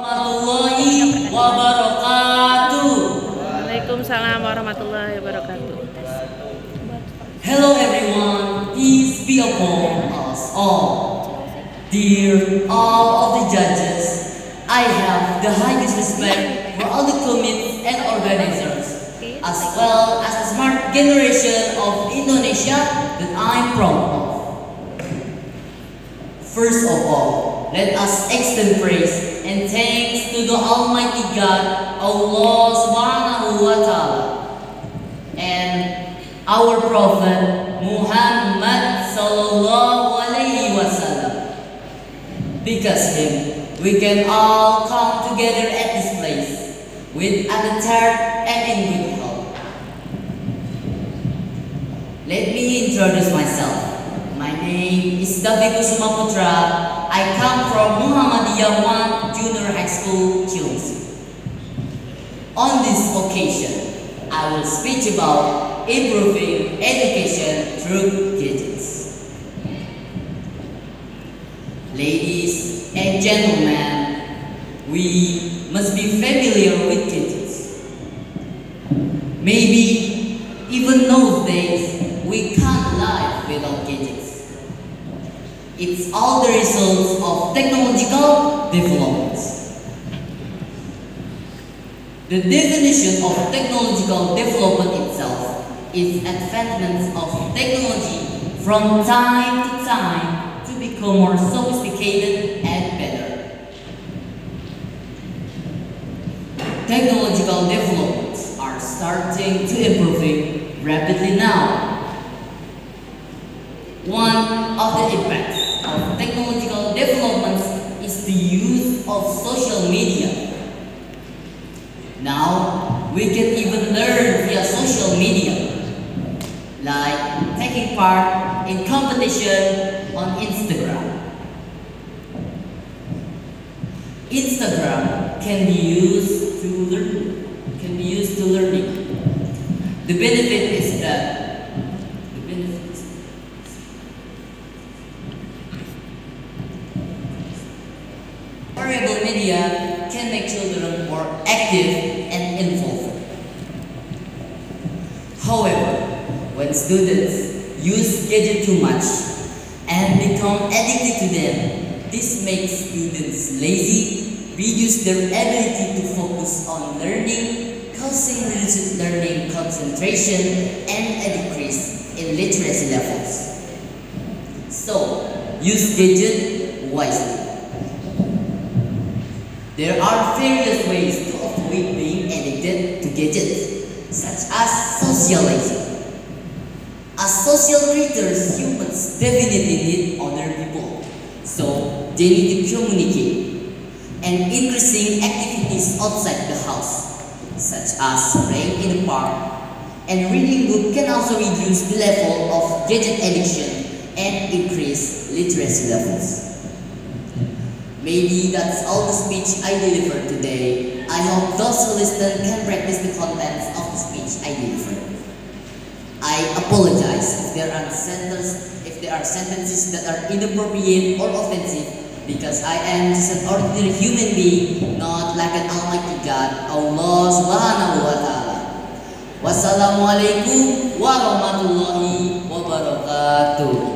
Warahmatullahi wabarakatuh. Waalaikumsalam warahmatullahi wabarakatuh. Hello everyone, peace be upon us all. Dear all of the judges, I have the highest respect for all the committees and organizers, as well as the smart generation of Indonesia that I'm proud of. First of all, let us extend praise and thanks to the Almighty God, Allah Subhanahu wa Ta'ala, and our Prophet Muhammad Sallallahu Alaihi Wasallam. Because him, we can all come together at this place with undeterred and in good health. Let me introduce myself. My name is David Kusuma Putra. I come from Muhammadiyah 1 Junior High School, Chilungsi. On this occasion, I will speak about improving education through gadgets. Ladies and gentlemen, we must be familiar with gadgets. Maybe even those days, we can't live without gadgets. It's all the results of technological developments. The definition of technological development itself is advancements of technology from time to time to become more sophisticated and better. Technological developments are starting to improve rapidly now. One of the impacts of technological developments is the use of social media. Now, we can even learn via social media, like taking part in competition on Instagram. Instagram can be used to learning. The benefit is that variable media can make children more active and involved. However, when students use gadgets too much and become addicted to them, this makes students lazy, reduce their ability to focus on learning, causing reduced learning concentration and a decrease in literacy levels. So, use gadgets wisely. There are various ways to avoid being addicted to gadgets, such as socializing. As social creatures, humans definitely need other people, so they need to communicate. And increasing activities outside the house, such as playing in the park and reading books, can also reduce the level of gadget addiction and increase literacy levels. Maybe that's all the speech I delivered today. I hope those who listen can practice the contents of the speech I delivered. I apologize if there are sentences that are inappropriate or offensive, because I am just an ordinary human being, not like an almighty God, Allah Subhanahu wa Ta'ala. Wassalamualaikum warahmatullahi wabarakatuh.